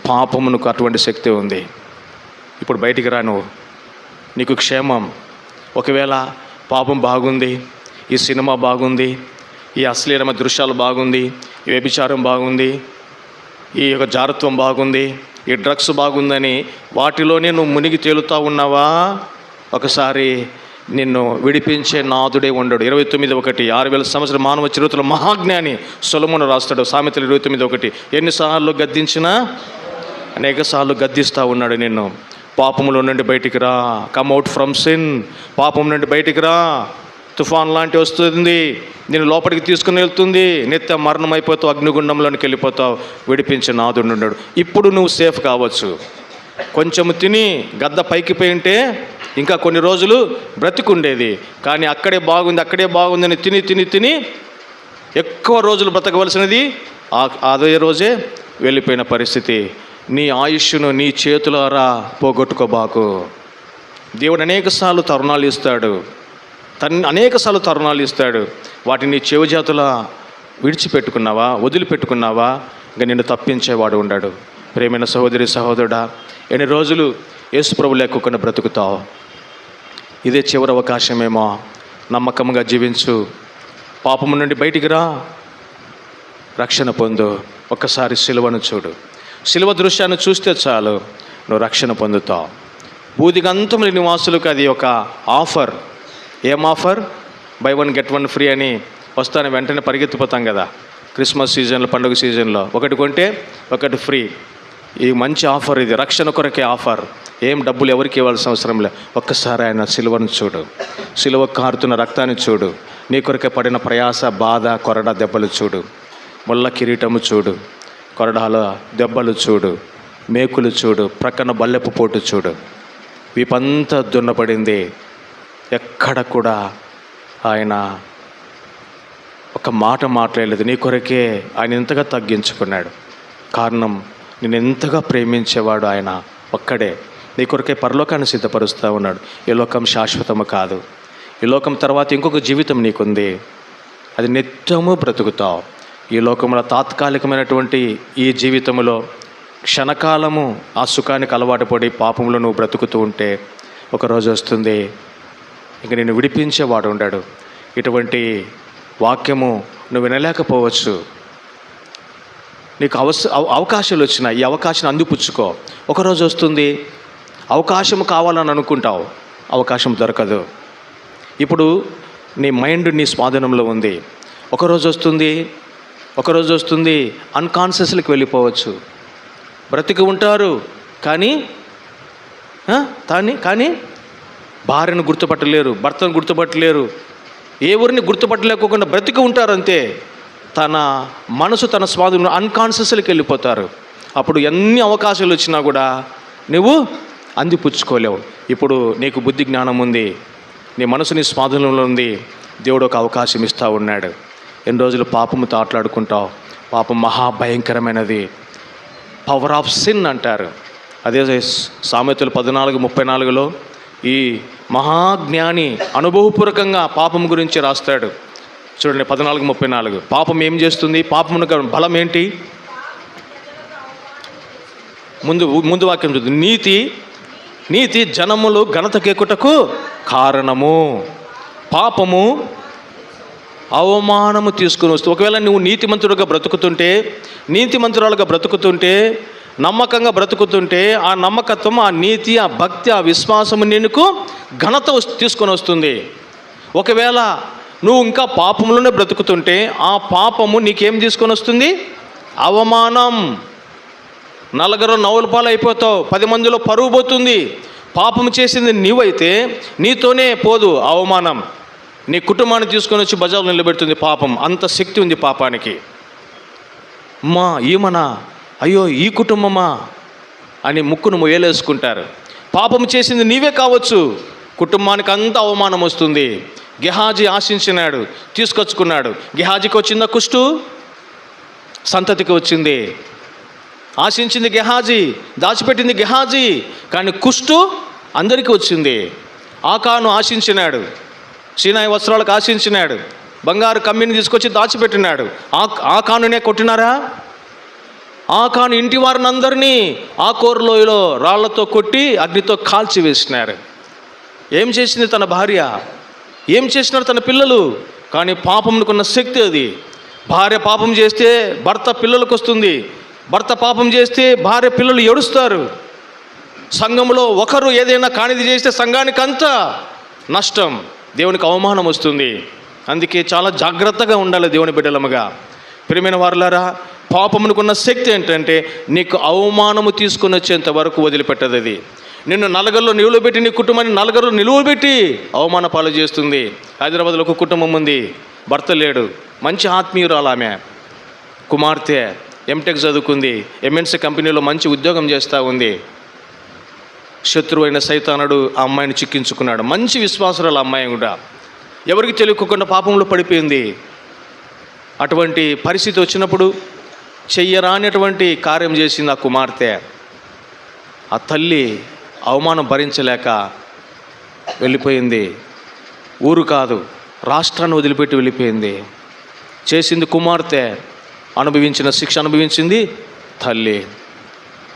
పాపమునకు అటువంటి శక్తి ఉంది. ఇప్పుడు బయటికి రా, నువ్వు నీకు క్షేమం. ఒకవేళ పాపం బాగుంది, ఈ సినిమా బాగుంది, ఈ అశ్లీలమైన దృశ్యాలు బాగుంది, ఈ వ్యభిచారం బాగుంది, ఈ యొక్క జారత్వం బాగుంది, ఈ డ్రగ్స్ బాగుందని వాటిలోనే నువ్వు మునిగి తేలుతూ ఉన్నావా? ఒకసారి నిన్ను విడిపించే నాదుడే ఉండడు. 29:1 6000 సంవత్సరాల మానవ చరిత్రలో మహాజ్ఞాని సొలొమోను రాస్తాడు. సామెతలు 29:1 ఎన్నిసార్లు గద్దించినా అనేక సార్లు గద్దిస్తూ ఉన్నాడు నిన్ను. పాపములో నుండి బయటికి రా, కమ్ అవుట్ ఫ్రమ్ సిన్. పాపం నుండి బయటికి రా, తుఫాన్ లాంటి వస్తుంది, నేను లోపలికి తీసుకుని వెళ్తుంది, నిత్య మరణం అయిపోతావు, అగ్నిగుండంలోనికి వెళ్ళిపోతావు. విడిపించే నాదుడు ఉన్నాడు. ఇప్పుడు నువ్వు సేఫ్ కావచ్చు. కొంచెం తిని గద్ద పైకి పోయింటే ఇంకా కొన్ని రోజులు బ్రతికుండేది. కానీ అక్కడే బాగుందని తిని తిని తిని ఎక్కువ రోజులు బ్రతకవలసినది అదే రోజే వెళ్ళిపోయిన పరిస్థితి. నీ ఆయుష్ను నీ చేతులారా పోగొట్టుకోబాకు. దేవుడు అనేకసార్లు తరుణాలు ఇస్తాడు. వాటిని చెవి జాతుల విడిచిపెట్టుకున్నావా, వదిలిపెట్టుకున్నావా, ఇంకా నిన్ను తప్పించేవాడు ఉండడు. ప్రేమైన సహోదరి సహోదరుడా, ఎన్ని రోజులు యేసు ప్రభు లేకుండా బ్రతుకుతావు? ఇదే చివరి అవకాశమేమో. నమ్మకంగా జీవించు, పాపము నుండి బయటికి రా, రక్షణ పొందు. ఒక్కసారి సిలువను చూడు. సిలువ దృశ్యాన్ని చూస్తే చాలు, నువ్వు రక్షణ పొందుతావు. బూదిగంతముల నివాసులకు అది ఒక ఆఫర్. ఏం ఆఫర్? బై 1 get 1 ఫ్రీ అని వస్తాను వెంటనే పరిగెత్తిపోతాం కదా. క్రిస్మస్ సీజన్లో, పండుగ సీజన్లో ఒకటి కొంటే ఒకటి ఫ్రీ. ఈ మంచి ఆఫర్, ఇది రక్షణ కొరకే ఆఫర్. ఏం డబ్బులు ఎవరికి ఇవ్వాల్సిన అవసరం లేదు. ఒక్కసారి ఆయన సిలువను చూడు, సిలువ కారుతున్న రక్తాన్ని చూడు, నీ కొరకే పడిన ప్రయాస, బాధ, కొరడా దెబ్బలు చూడు, ముళ్ళ కిరీటము చూడు, కొరడాల దెబ్బలు చూడు, మేకులు చూడు, ప్రక్కన బల్లెపు పోటు చూడు. వీపంతా దున్నపడింది. ఎక్కడ కూడా ఆయన ఒక మాట మాట్లాడలేదు. నీ కొరకే ఆయన ఎంతగా తగ్గించుకున్నాడు. కారణం, నేను ఎంతగా ప్రేమించేవాడు ఆయన ఒక్కడే. నీ కొరకే పరలోకాన్ని సిద్ధపరుస్తూ ఉన్నాడు. ఈ లోకం శాశ్వతము కాదు. ఈ లోకం తర్వాత ఇంకొక జీవితం నీకుంది, అది నిత్యము బ్రతుకుతావు. ఈ లోకంలో తాత్కాలికమైనటువంటి ఈ జీవితంలో క్షణకాలము ఆ సుఖానికి అలవాటు పడి పాపంలో నువ్వు బ్రతుకుతూ ఉంటే ఒకరోజు వస్తుంది, ఇంక నేను విడిపించేవాడు ఉండడు. ఇటువంటి వాక్యము నువ్వు వినలేకపోవచ్చు. నీకు అవకాశాలు వచ్చినాయి, ఈ అవకాశాన్ని అందిపుచ్చుకో. ఒకరోజు వస్తుంది, అవకాశం కావాలని అనుకుంటావు, అవకాశం దొరకదు. ఇప్పుడు నీ మైండ్ నీ స్వాధీనంలో ఉంది. ఒకరోజు వస్తుంది అన్కాన్షియస్లోకి వెళ్ళిపోవచ్చు. బ్రతికి ఉంటారు కానీ భార్యను గుర్తుపట్టలేరు, భర్తను గుర్తుపట్టలేరు, ఏ ఊరిని గుర్తుపట్టలేకోకుండా బ్రతికి ఉంటారు అంతే. తన మనసు తన స్వాధీనం అన్కాన్షియస్లోకి వెళ్ళిపోతారు. అప్పుడు ఎన్ని అవకాశాలు వచ్చినా కూడా నువ్వు అందిపుచ్చుకోలేవు. ఇప్పుడు నీకు బుద్ధి జ్ఞానం ఉంది, నీ మనసు నీ స్వాధీనంలో ఉంది. దేవుడు ఒక అవకాశం ఇస్తూ ఉన్నాడు. ఎన్ని రోజులు పాపముతో ఆటలాడుకుంటావు? పాపం మహాభయంకరమైనది, పవర్ ఆఫ్ సిన్ అంటారు. అదే సామెతలు 14:34 ఈ మహాజ్ఞాని అనుభవపూర్వకంగా పాపం గురించి రాస్తాడు. చూడండి 14:34. పాపం ఏం చేస్తుంది? పాపమునకు బలం ఏంటి? ముందు వాక్యం చూద్దాం. నీతి జనములు ఘనతకెక్కుటకు కారణము, పాపము అవమానము తీసుకుని వస్తుంది. ఒకవేళ నువ్వు నీతిమంతురాలుగా బ్రతుకుతుంటే, నమ్మకంగా బ్రతుకుతుంటే, ఆ నమ్మకత్వం, ఆ నీతి, ఆ భక్తి, ఆ విశ్వాసము నీకు ఘనత తీసుకొని వస్తుంది. ఒకవేళ నువ్వు ఇంకా పాపంలోనే బ్రతుకుతుంటే ఆ పాపము నీకేం తీసుకొని వస్తుంది? అవమానం. నలుగురు నవ్వుల పాలు అయిపోతావు, 10 మందిలో పరువు పోతుంది. పాపం చేసింది నీవైతే నీతోనే పోదు అవమానం, నీ కుటుంబాన్ని తీసుకొని వచ్చి బజార్లో నిలబెడుతుంది పాపం. అంత శక్తి ఉంది పాపానికి. ఈమనా, అయ్యో ఈ కుటుంబమా అని ముక్కును మొయ్యలేసుకుంటారు. పాపం చేసింది నీవే కావచ్చు, కుటుంబానికి అంత అవమానం వస్తుంది. గెహాజీ ఆశించినాడు, తీసుకొచ్చుకున్నాడు. గెహాజీకి వచ్చిందా కుష్టు? సంతతికి వచ్చింది. ఆశించింది గెహాజీ, దాచిపెట్టింది గెహాజీ, కానీ కుష్టు అందరికీ వచ్చింది. ఆకాను ఆశించినాడు, సీనాయి వస్త్రాలకు ఆశించినాడు, బంగారు కమ్మిని తీసుకొచ్చి దాచిపెట్టినాడు. ఆకానునే కొట్టినారా? ఆకాను ఇంటి వారిని అందరినీ ఆ కోరలోయలో రాళ్లతో కొట్టి అగ్నితో కాల్చి వేసినారు. ఏం చేసింది తన భార్య, ఏం చేసినారు తన పిల్లలు? కానీ పాపమునకున్న శక్తి అది. భార్య పాపం చేస్తే భర్త పిల్లలకు వస్తుంది, భర్త పాపం చేస్తే భార్య పిల్లలు ఏడుస్తారు. సంఘంలో ఒకరు ఏదైనా కానిది చేస్తే సంఘానికంతా నష్టం, దేవునికి అవమానం వస్తుంది. అందుకే చాలా జాగ్రత్తగా ఉండాలి దేవుని బిడ్డలముగా. ప్రియమైన వారులారా, పాపమునకున్న శక్తి ఏంటంటే నీకు అవమానము తీసుకుని వచ్చేంత వరకు వదిలిపెట్టదు. అది నిన్ను నలుగురిలో నిలువబెట్టి, నీ కుటుంబాన్ని నలుగురిలో నిలువబెట్టి అవమాన పాలు చేస్తుంది. హైదరాబాద్లో ఒక కుటుంబం ఉంది, భర్త లేడు, మంచి ఆత్మీయురాలు ఆమె, కుమార్తె ఎంటెక్ చదువుకుంది, ఎంఎన్సీ కంపెనీలో మంచి ఉద్యోగం చేస్తూ ఉంది. శత్రువైన సైతానుడు ఆ అమ్మాయిని చిక్కించుకున్నాడు. మంచి విశ్వాసురాలు అమ్మాయి కూడా, ఎవరికి తెలియకుండా పాపంలో పడిపోయింది. అటువంటి పరిస్థితి వచ్చినప్పుడు చెయ్యరానటువంటి కార్యం చేసింది ఆ కుమార్తె. ఆ తల్లి అవమానం భరించలేక వెళ్ళిపోయింది. ఊరు కాదు, రాష్ట్రాన్ని వదిలిపెట్టి వెళ్ళిపోయింది. చేసింది కుమార్తె, అనుభవించిన శిక్ష అనుభవించింది తల్లి.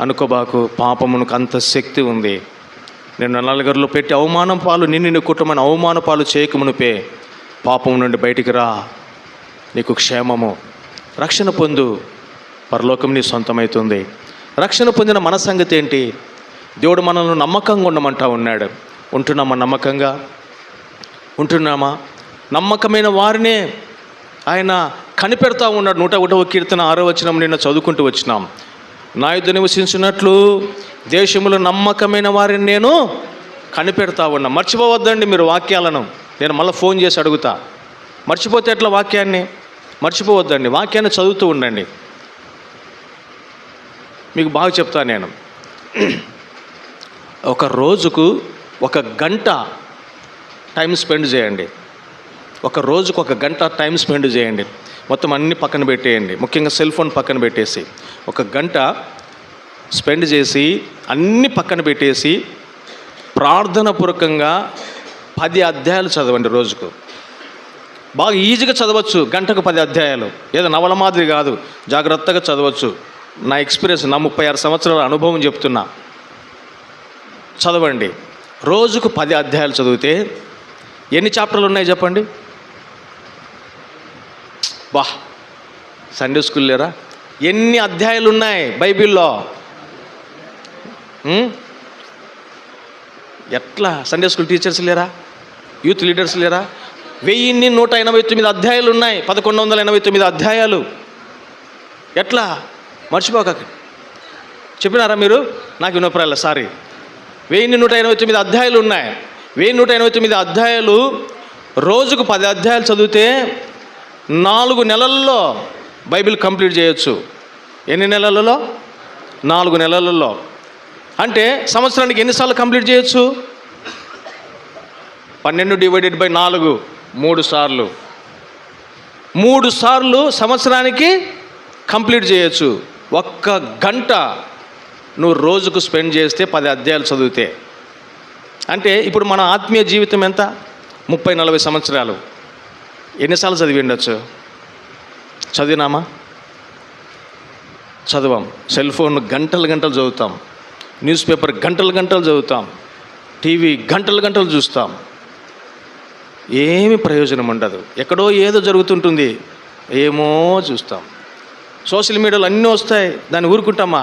అనుకోబాకు, పాపమునకు అంత శక్తి ఉంది. నిన్ను నలుగురిలో పెట్టి అవమానం పాలు, నిన్ను కుటుంబాన్ని అవమాన పాలు చేయకమునిపే పాపం నుండి బయటికి రా, నీకు క్షేమము, రక్షణ పొందు, పరలోకం నీ సొంతమవుతుంది. రక్షణ పొందిన మన సంగతి ఏంటి? దేవుడు మనల్ని నమ్మకంగా ఉండమంటా ఉన్నాడు. ఉంటున్నామా? నమ్మకంగా ఉంటున్నామా? నమ్మకమైన వారినే ఆయన కనిపెడతా ఉన్నాడు. 101వ కీర్తన 6వ వచనం నిన్న చదువుకుంటూ వచ్చినాం. నా యుద్ధ నివసించినట్లు దేశంలో నమ్మకమైన వారిని నేను కనిపెడతా ఉన్నా. మర్చిపోవద్దండి మీరు వాక్యాలను. నేను మళ్ళీ ఫోన్ చేసి అడుగుతా, మర్చిపోతే ఎట్లా? వాక్యాన్ని మర్చిపోవద్దండి, వాక్యాన్ని చదువుతూ ఉండండి. మీకు బాగా చెప్తాను నేను. ఒక రోజుకు 1 గంట టైం స్పెండ్ చేయండి. ఒక రోజుకు 1 గంట టైం స్పెండ్ చేయండి. మొత్తం అన్నీ పక్కన పెట్టేయండి, ముఖ్యంగా సెల్ ఫోన్ పక్కన పెట్టేసి 1 గంట స్పెండ్ చేసి అన్నీ పక్కన పెట్టేసి ప్రార్థనాపూర్వకంగా 10 అధ్యాయాలు చదవండి రోజుకు. బాగా ఈజీగా చదవచ్చు, గంటకు 10 అధ్యాయాలు. ఏదో నవల మాదిరి కాదు, జాగ్రత్తగా చదవచ్చు. నా ఎక్స్పీరియన్స్, నా 36 సంవత్సరాల అనుభవం చెప్తున్నా. చదవండి. రోజుకు 10 అధ్యాయాలు చదివితే ఎన్ని చాప్టర్లు ఉన్నాయి చెప్పండి? బా, సండే స్కూల్ లేరా? ఎన్ని అధ్యాయాలు ఉన్నాయి బైబిల్లో? ఎట్లా? సండే స్కూల్ టీచర్స్ లేరా? యూత్ లీడర్స్ లేరా? 1189 అధ్యాయాలు ఉన్నాయి, 1189 అధ్యాయాలు. ఎట్లా? మర్చిపోక చెప్పినారా మీరు? నాకు వినపరాల, సారీ. 1189 అధ్యాయాలు ఉన్నాయి. 1189 అధ్యాయాలు రోజుకు 10 అధ్యాయాలు చదివితే 4 నెలల్లో బైబిల్ కంప్లీట్ చేయొచ్చు. ఎన్ని నెలలలో? 4 నెలలలో. అంటే సంవత్సరానికి ఎన్నిసార్లు కంప్లీట్ చేయొచ్చు? 12/4 3 సార్లు. 3 సార్లు సంవత్సరానికి కంప్లీట్ చేయొచ్చు. 1 గంట నువ్వు రోజుకు స్పెండ్ చేస్తే 10 అధ్యాయాలు చదివితే. అంటే ఇప్పుడు మన ఆత్మీయ జీవితం ఎంత? 30-40 సంవత్సరాలు. ఎన్నిసార్లు చదివి ఉండొచ్చు? చదివినామా? చదవం. సెల్ ఫోన్ గంటలు చదువుతాం, న్యూస్ పేపర్ గంటలు చదువుతాం, టీవీ గంటలు చూస్తాం. ఏమి ప్రయోజనం ఉండదు. ఎక్కడో ఏదో జరుగుతుంటుంది, ఏమో చూస్తాం. సోషల్ మీడియాలో అన్నీ వస్తాయి, దాన్ని ఊరుకుంటామా?